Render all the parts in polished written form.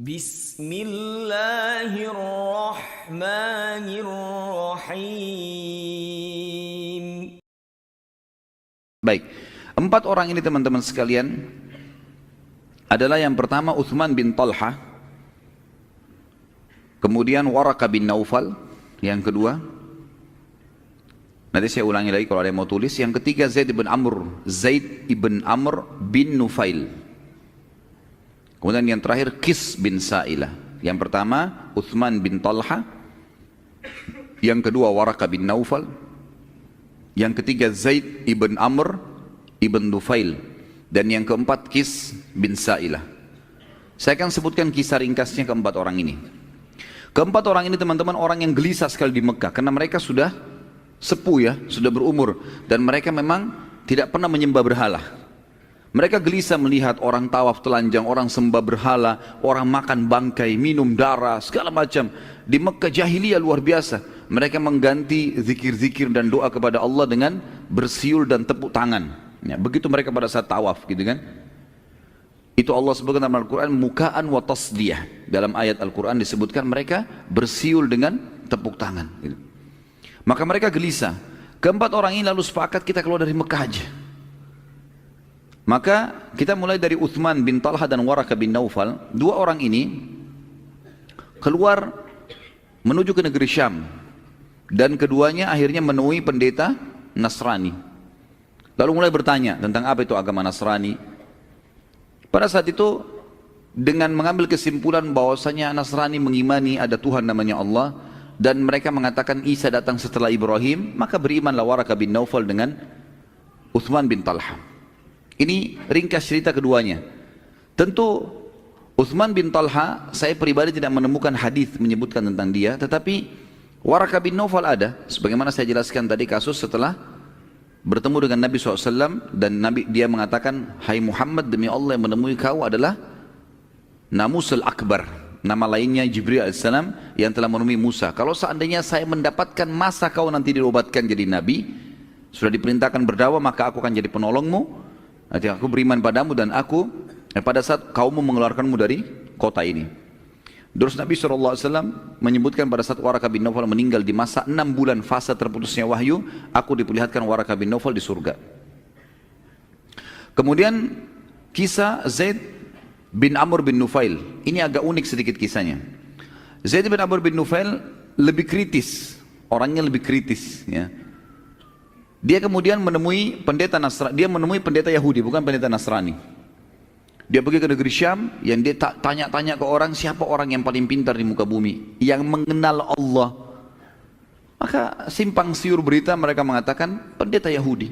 Bismillahirrahmanirrahim. Baik, 4 orang ini teman-teman sekalian adalah yang pertama Uthman bin Talha, kemudian Waraka bin Naufal, yang kedua, nanti saya ulangi lagi kalau ada yang mau tulis, yang ketiga Zaid ibn Amr bin Nufail, kemudian yang terakhir Qis bin Sa'ilah. Yang pertama Uthman bin Talha, yang kedua Waraka bin Naufal, yang ketiga Zaid ibn Amr ibn Nufail, dan yang keempat Qis bin Sa'ilah. Saya akan sebutkan kisah ringkasnya keempat orang ini. Keempat orang ini teman-teman orang yang gelisah sekali di Mekah, karena mereka sudah sepuh ya, sudah berumur, dan mereka memang tidak pernah menyembah berhala. Mereka gelisah melihat orang tawaf telanjang, orang sembah berhala, orang makan bangkai, minum darah, segala macam. Di Mekah jahiliyah luar biasa. Mereka mengganti zikir-zikir dan doa kepada Allah dengan bersiul dan tepuk tangan. Ya, begitu mereka pada saat tawaf gitu kan. Itu Allah sebutkan dalam Al-Quran mukaan wa tasdiyah. Dalam ayat Al-Quran disebutkan mereka bersiul dengan tepuk tangan gitu. Maka mereka gelisah. Keempat orang ini lalu sepakat kita keluar dari Mekah aja. Maka kita mulai dari Uthman bin Talha dan Waraka bin Naufal. 2 orang ini keluar menuju ke negeri Syam, dan keduanya akhirnya menemui pendeta Nasrani. Lalu mulai bertanya tentang apa itu agama Nasrani. Pada saat itu dengan mengambil kesimpulan bahwasanya Nasrani mengimani ada Tuhan namanya Allah, dan mereka mengatakan Isa datang setelah Ibrahim, maka berimanlah Waraka bin Naufal dengan Uthman bin Talha. Ini ringkas cerita keduanya. Tentu Uthman bin Talha, saya pribadi tidak menemukan hadis menyebutkan tentang dia, tetapi Waraka bin Naufal ada. Sebagaimana saya jelaskan tadi kasus setelah bertemu dengan Nabi SAW, dan dia mengatakan, hai Muhammad, demi Allah yang menemui kau adalah Namusul Akbar. Nama lainnya Jibril AS yang telah menemui Musa. Kalau seandainya saya mendapatkan masa kau nanti diobatkan jadi Nabi, sudah diperintahkan berdakwah, maka aku akan jadi penolongmu. Nanti aku beriman padamu, dan aku pada saat kaummu mengeluarkanmu dari kota ini. Terus Nabi SAW menyebutkan pada saat Waraka bin Naufal meninggal di masa 6 bulan fase terputusnya wahyu, aku diperlihatkan Waraka bin Naufal di surga. Kemudian kisah Zaid bin Amr bin Nufail, ini agak unik sedikit kisahnya. Zaid bin Amr bin Nufail lebih kritis, orangnya lebih kritis ya. Dia kemudian menemui pendeta Nasrani, dia menemui pendeta Yahudi, bukan pendeta Nasrani. Dia pergi ke negeri Syam, yang dia tanya-tanya ke orang, siapa orang yang paling pintar di muka bumi, yang mengenal Allah. Maka simpang siur berita mereka mengatakan pendeta Yahudi.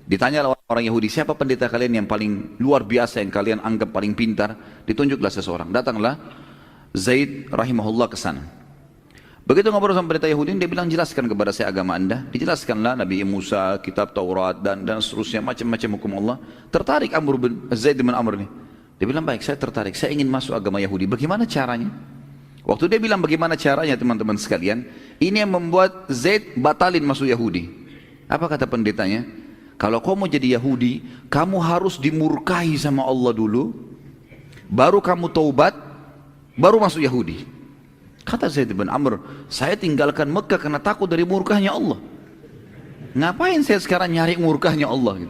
Ditanya orang Yahudi, siapa pendeta kalian yang paling luar biasa, yang kalian anggap paling pintar? Ditunjuklah seseorang. Datanglah Zaid rahimahullah ke sana. Begitu ngobrol sama pendeta Yahudi, dia bilang, jelaskan kepada saya agama anda. Dijelaskanlah Nabi Musa, kitab Taurat, dan seterusnya, macam-macam hukum Allah. Tertarik Zaid bin Amr ini. Dia bilang, baik, saya tertarik, saya ingin masuk agama Yahudi. Bagaimana caranya? Waktu dia bilang bagaimana caranya, teman-teman sekalian, ini yang membuat Zaid batalin masuk Yahudi. Apa kata pendetanya? Kalau kau mau jadi Yahudi, kamu harus dimurkahi sama Allah dulu, baru kamu taubat, baru masuk Yahudi. Kata Zaid bin Amr, saya tinggalkan Mekah karena takut dari murkahnya Allah. Ngapain saya sekarang nyari murkahnya Allah gitu.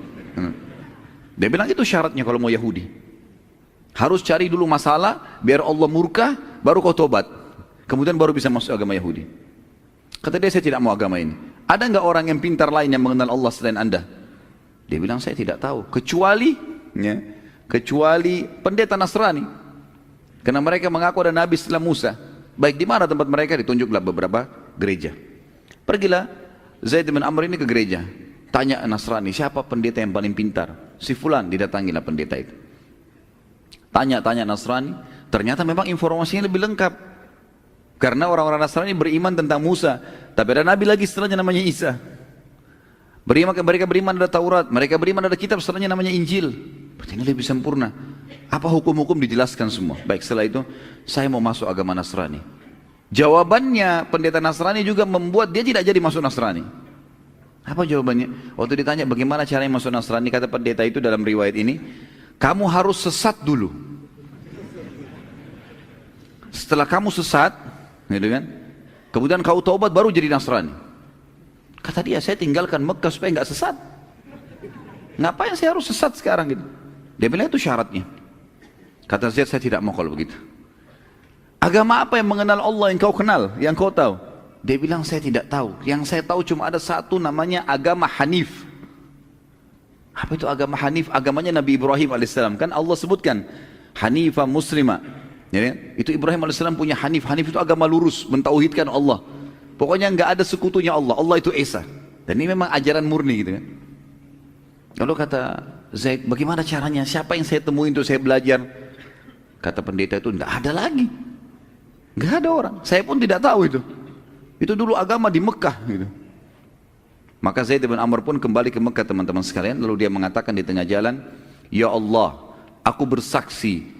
Dia bilang itu syaratnya kalau mau Yahudi. Harus cari dulu masalah, biar Allah murka, baru kau tobat. Kemudian baru bisa masuk agama Yahudi. Kata dia, saya tidak mau agama ini. Ada nggak orang yang pintar lain yang mengenal Allah selain anda? Dia bilang, saya tidak tahu. Kecuali pendeta Nasrani. Karena mereka mengaku ada Nabi setelah Musa. Baik, di mana tempat mereka? Ditunjuklah beberapa gereja. Pergilah Zaid bin Amr ini ke gereja. Tanya Nasrani, siapa pendeta yang paling pintar? Si fulan, didatangilah pendeta itu. Tanya Nasrani, ternyata memang informasinya lebih lengkap. Karena orang-orang Nasrani beriman tentang Musa, tapi ada Nabi lagi setelahnya namanya Isa. Mereka beriman ada Taurat, mereka beriman ada kitab setelahnya namanya Injil. Berarti ini lebih sempurna. Apa hukum-hukum dijelaskan semua. Baik, setelah itu saya mau masuk agama Nasrani. Jawabannya pendeta Nasrani juga membuat dia tidak jadi masuk Nasrani. Apa jawabannya? Waktu ditanya bagaimana caranya masuk Nasrani, kata pendeta itu dalam riwayat ini, kamu harus sesat dulu. setelah kamu sesat, gitu kan, kemudian kau taubat baru jadi Nasrani. Kata dia, saya tinggalkan Mekah supaya nggak sesat. Ngapain saya harus sesat sekarang gitu? Dia bilang itu syaratnya. Kata Zaid, saya tidak mau kalau begitu. Agama apa yang mengenal Allah yang kau kenal, yang kau tahu? Dia bilang, saya tidak tahu. Yang saya tahu cuma ada satu, namanya agama Hanif. Apa itu agama Hanif? Agamanya Nabi Ibrahim alaihissalam. Kan Allah sebutkan Hanifah Muslimah. Ya, itu Ibrahim alaihissalam punya Hanif. Hanif itu agama lurus, mentauhidkan Allah. Pokoknya nggak ada sekutunya Allah. Allah itu Esa. Dan ini memang ajaran murni gitu kan. Lalu kata Zaid, bagaimana caranya? Siapa yang saya temui untuk saya belajar? Kata pendeta itu, nggak ada lagi. Nggak ada orang. Saya pun tidak tahu itu. Itu dulu agama di Mekah gitu. Maka Zaid bin Amr pun kembali ke Mekah teman-teman sekalian. Lalu dia mengatakan di tengah jalan, ya Allah, aku bersaksi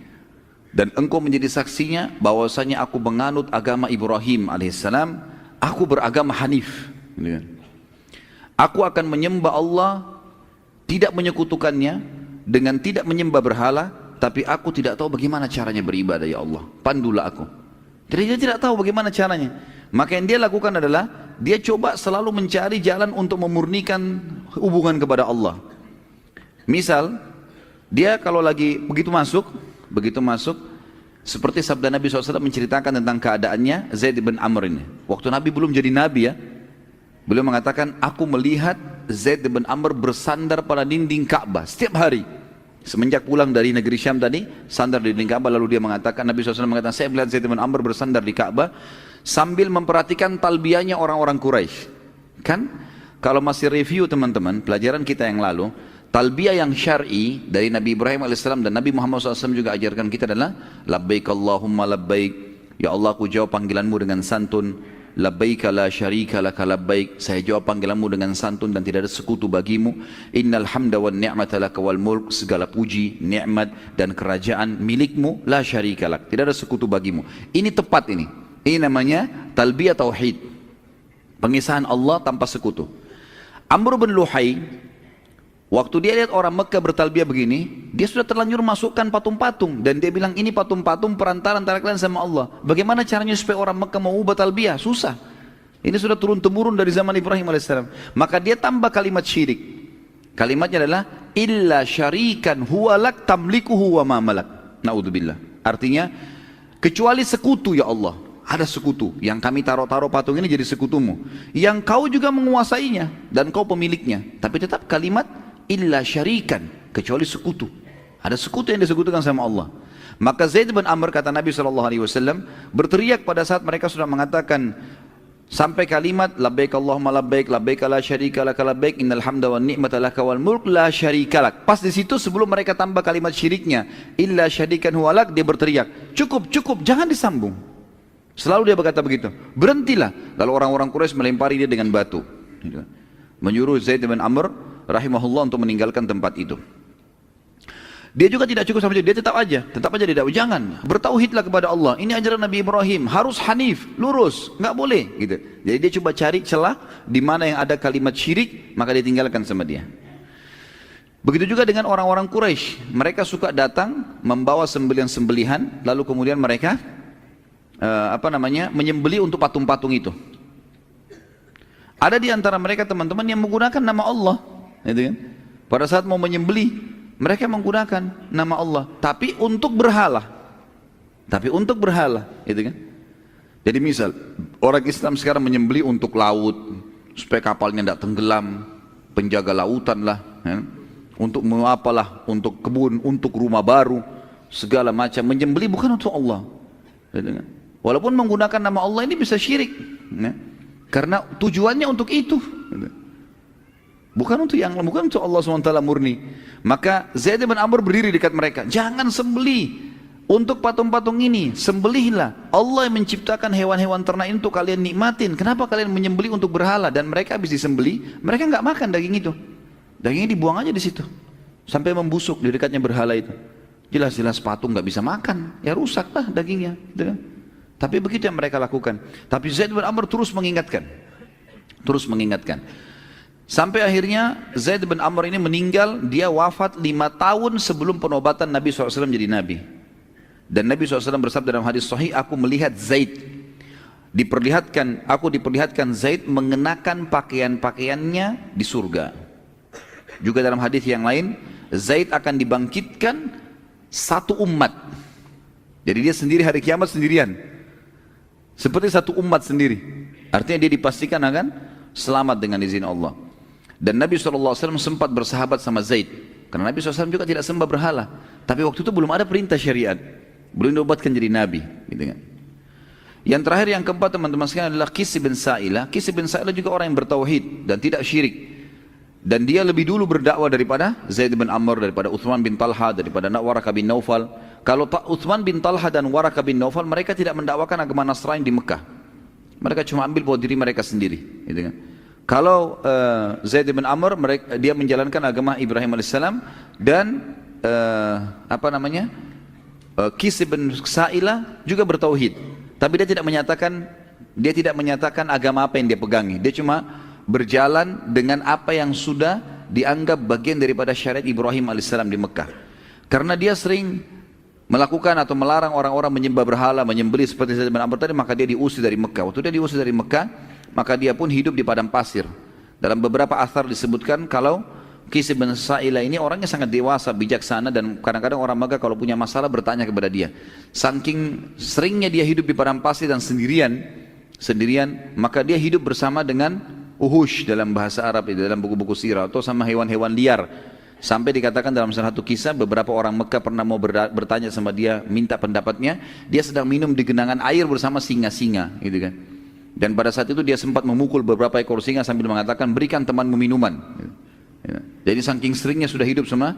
dan engkau menjadi saksinya bahwasanya aku menganut agama Ibrahim alaihissalam. Aku beragama Hanif. Aku akan menyembah Allah, tidak menyekutukannya, dengan tidak menyembah berhala, tapi aku tidak tahu bagaimana caranya beribadah ya Allah. Pandulah aku. Jadi dia tidak tahu bagaimana caranya. Maka yang dia lakukan adalah dia coba selalu mencari jalan untuk memurnikan hubungan kepada Allah. Misal, dia kalau lagi begitu masuk, seperti sabda Nabi SAW menceritakan tentang keadaannya Zaid bin Amr ini. Waktu Nabi belum jadi Nabi ya, beliau mengatakan, aku melihat Zaid bin Amr bersandar pada dinding Ka'bah setiap hari. Semenjak pulang dari negeri Syam tadi, sandar di dinding Ka'bah. Lalu dia mengatakan, Nabi SAW mengatakan, saya melihat Zaid bin Amr bersandar di Ka'bah sambil memperhatikan talbiyahnya orang-orang Quraisy. Kan kalau masih review teman-teman, pelajaran kita yang lalu, talbiyah yang syar'i dari Nabi Ibrahim alaihissalam dan Nabi Muhammad SAW juga ajarkan kita adalah labbaik Allahumma labbaik, ya Allah aku jawab panggilanmu dengan santun, labbaik la syarika laka labbaik, saya jawab panggilanmu dengan santun dan tidak ada sekutu bagimu, innal hamda wan ni'mata laka wal mulk, segala puji, nikmat dan kerajaan milikmu, la syarika lak, tidak ada sekutu bagimu. Ini tepat ini. Ini namanya talbiyah tauhid, pengisahan Allah tanpa sekutu. Amr bin Luhai, waktu dia lihat orang Mekah bertalbiyah begini, dia sudah terlanjur masukkan patung-patung, dan dia bilang ini patung-patung perantara antara kalian sama Allah. Bagaimana caranya supaya orang Mekah mau ubah talbiyah? Susah. Ini sudah turun-temurun dari zaman Ibrahim alaihissalam. Maka dia tambah kalimat syirik. Kalimatnya adalah illa syarikan huwalak tamlikuhu wa ma malak. Naudzubillah. Artinya kecuali sekutu ya Allah. Ada sekutu yang kami taruh-taruh patung ini jadi sekutumu, yang kau juga menguasainya dan kau pemiliknya. Tapi tetap kalimat illa syarikan, kecuali sekutu. Ada sekutu yang disekutukan sama Allah. Maka Zaid bin Amr, kata Nabi SAW, berteriak pada saat mereka sudah mengatakan sampai kalimat labbaik Allahumma labbaik, labbaik la syarika laka labbaik, innal hamda wan ni'mata laka wal mulk la syarika lak. Pas di situ sebelum mereka tambah kalimat syiriknya illa syarikan huwalak, dia berteriak, cukup, cukup, jangan disambung. Selalu dia berkata begitu, berhentilah. Lalu orang-orang Quraisy melempari dia dengan batu, menyuruh Zaid bin Amr rahimahullah untuk meninggalkan tempat itu. Dia juga tidak cukup sampai dia tetap aja dia dakwah, jangan, bertauhidlah kepada Allah. Ini ajaran Nabi Ibrahim, harus hanif, lurus, nggak boleh gitu. Jadi dia coba cari celah di mana yang ada kalimat syirik, maka dia tinggalkan sama dia. Begitu juga dengan orang-orang Quraisy, mereka suka datang membawa sembelihan-sembelihan, lalu kemudian mereka menyembeli untuk patung-patung itu. Ada di antara mereka teman-teman yang menggunakan nama Allah, gitu kan? Pada saat mau menyembeli, mereka menggunakan nama Allah, tapi untuk berhala, gitu kan? Jadi misal orang Islam sekarang menyembeli untuk laut, supaya kapalnya tidak tenggelam, penjaga lautan lah, ya? Untuk apalah, untuk kebun, untuk rumah baru, segala macam. Menyembeli bukan untuk Allah, gitu kan? Walaupun menggunakan nama Allah ini bisa syirik, ya? Karena tujuannya untuk itu, bukan untuk Allah SWT murni. Maka Zaid bin Amr berdiri dekat mereka, jangan sembelih untuk patung-patung ini, sembelihlah. Allah yang menciptakan hewan-hewan ternak itu untuk kalian nikmatin. Kenapa kalian menyembelih untuk berhala? Dan mereka habis disembelih, mereka nggak makan daging itu, dagingnya dibuang aja di situ sampai membusuk di dekatnya berhala itu. Jelas-jelas patung nggak bisa makan, ya rusaklah dagingnya, gitu kan? Tapi begitu yang mereka lakukan. Tapi Zaid bin Amr terus mengingatkan. Sampai akhirnya Zaid bin Amr ini meninggal, dia wafat 5 tahun sebelum penobatan Nabi SAW jadi Nabi. Dan Nabi SAW bersabda dalam hadis sahih, aku diperlihatkan Zaid mengenakan pakaian-pakaiannya di surga. Juga dalam hadis yang lain, Zaid akan dibangkitkan satu umat. Jadi dia sendiri hari kiamat sendirian. Seperti satu umat sendiri. Artinya dia dipastikan akan selamat dengan izin Allah. Dan Nabi SAW sempat bersahabat sama Zaid. Karena Nabi SAW juga tidak sembah berhala. Tapi waktu itu belum ada perintah syariat. Belum diobatkan jadi Nabi. Gitu kan. Yang terakhir, yang keempat teman-teman sekalian adalah Qis bin Sa'ilah. Qis bin Sa'ilah juga orang yang bertauhid dan tidak syirik. Dan dia lebih dulu berdakwah daripada Zaid bin Amr, daripada Uthman bin Talha, daripada Waraka bin Naufal. Kalau Uthman bin Talha dan Waraka bin Naufal, mereka tidak mendakwakan agama Nasrani di Mekah. Mereka cuma ambil buat diri mereka sendiri. Gitu kan. Kalau Zaid bin Amr, dia menjalankan agama Ibrahim alaihissalam, dan Qis bin Sa'ilah juga bertauhid, tapi dia tidak menyatakan agama apa yang dia pegangi. Dia cuma berjalan dengan apa yang sudah dianggap bagian daripada syariat Ibrahim alaihissalam di Mekah. Karena dia sering melakukan atau melarang orang-orang menyembah berhala, menyembelih seperti Zaid bin Amr tadi, maka dia diusir dari Mekah. Waktu dia diusir dari Mekah, maka dia pun hidup di padang pasir. Dalam beberapa athar disebutkan kalau Qis bin Sa'ilah ini orangnya sangat dewasa, bijaksana, dan kadang-kadang orang Mekah kalau punya masalah bertanya kepada dia. Saking seringnya dia hidup di padang pasir dan sendirian, maka dia hidup bersama dengan uhush dalam bahasa Arab, dalam buku-buku sirah, atau sama hewan-hewan liar. Sampai dikatakan dalam salah satu kisah, beberapa orang Mekah pernah mau bertanya sama dia, minta pendapatnya, dia sedang minum di genangan air bersama singa-singa, gitu kan. Dan pada saat itu dia sempat memukul beberapa ekor singa sambil mengatakan, berikan temanmu minuman. Jadi saking seringnya sudah hidup sama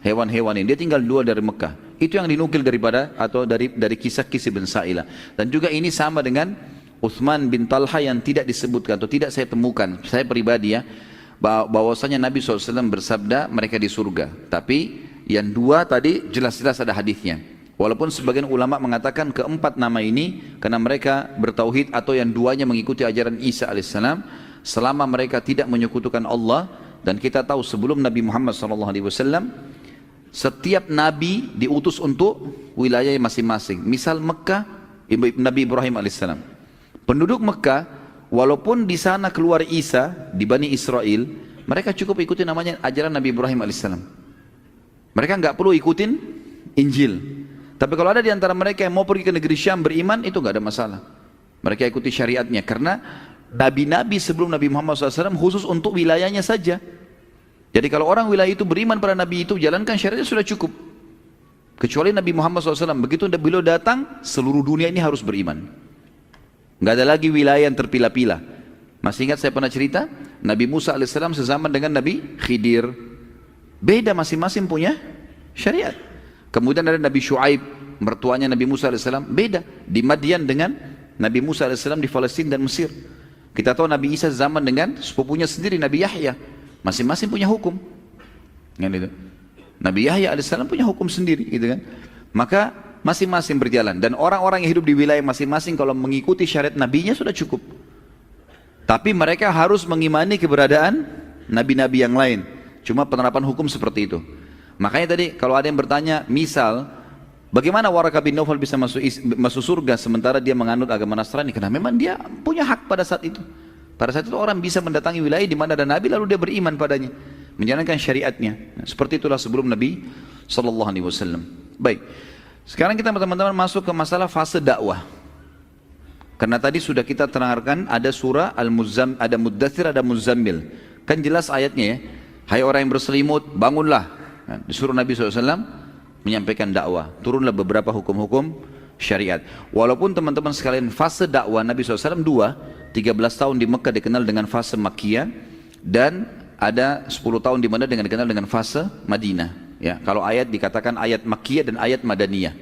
hewan-hewan ini. Dia tinggal 2 dari Mekah. Itu yang dinukil dari kisah Qis bin Sa'ilah. Dan juga ini sama dengan Uthman bin Talha yang tidak disebutkan atau tidak saya temukan. Saya pribadi ya, bahwasanya Nabi SAW bersabda mereka di surga. Tapi yang 2 tadi jelas-jelas ada hadisnya. Walaupun sebagian ulama mengatakan keempat nama ini karena mereka bertauhid, atau yang 2-nya mengikuti ajaran Isa alaihissalam selama mereka tidak menyekutukan Allah. Dan kita tahu sebelum Nabi Muhammad SAW, setiap Nabi diutus untuk wilayah masing-masing. Misal Mekah, Nabi Ibrahim alaihissalam. Penduduk Mekah, walaupun di sana keluar Isa di Bani Israel, mereka cukup ikuti namanya ajaran Nabi Ibrahim alaihissalam. Mereka nggak perlu ikutin Injil. Tapi kalau ada di antara mereka yang mau pergi ke negeri Syam beriman, itu nggak ada masalah. Mereka ikuti syariatnya, karena nabi-nabi sebelum Nabi Muhammad SAW khusus untuk wilayahnya saja. Jadi kalau orang wilayah itu beriman pada Nabi itu, jalankan syariatnya sudah cukup. Kecuali Nabi Muhammad SAW, begitu beliau datang, seluruh dunia ini harus beriman. Nggak ada lagi wilayah yang terpilah-pilah. Masih ingat saya pernah cerita, Nabi Musa AS sezaman dengan Nabi Khidir. Beda, masing-masing punya syariat. Kemudian ada Nabi Shu'aib, mertuanya Nabi Musa AS, beda. Di Madian dengan Nabi Musa AS di Palestina dan Mesir. Kita tahu Nabi Isa zaman dengan sepupunya sendiri Nabi Yahya, masing-masing punya hukum. Gitu. Nabi Yahya alaihissalam punya hukum sendiri, gitu kan. Maka masing-masing berjalan, dan orang-orang yang hidup di wilayah masing-masing kalau mengikuti syariat nabinya sudah cukup. Tapi mereka harus mengimani keberadaan nabi-nabi yang lain. Cuma penerapan hukum seperti itu. Makanya tadi kalau ada yang bertanya, misal bagaimana Waraka bin Naufal bisa masuk surga sementara dia menganut agama Nasrani? Karena memang dia punya hak pada saat itu. Pada saat itu orang bisa mendatangi wilayah di mana ada Nabi lalu dia beriman padanya, menjalankan syariatnya. Nah, seperti itulah sebelum Nabi SAW. Baik, sekarang kita teman-teman masuk ke masalah fase dakwah. Karena tadi sudah kita terangkan ada surah Al-Muzammil, ada Muddathir, ada Muzammil. Kan jelas ayatnya ya. Hai orang yang berselimut, bangunlah. Nah, disuruh Nabi SAW menyampaikan dakwah. Turunlah beberapa hukum-hukum syariat. Walaupun teman-teman sekalian fase dakwah Nabi SAW 13 tahun di Mekah dikenal dengan fase Makkiyah, dan ada 10 tahun di mana dikenal dengan fase Madinah. Ya, kalau ayat dikatakan ayat Makkiyah dan ayat Madaniyah.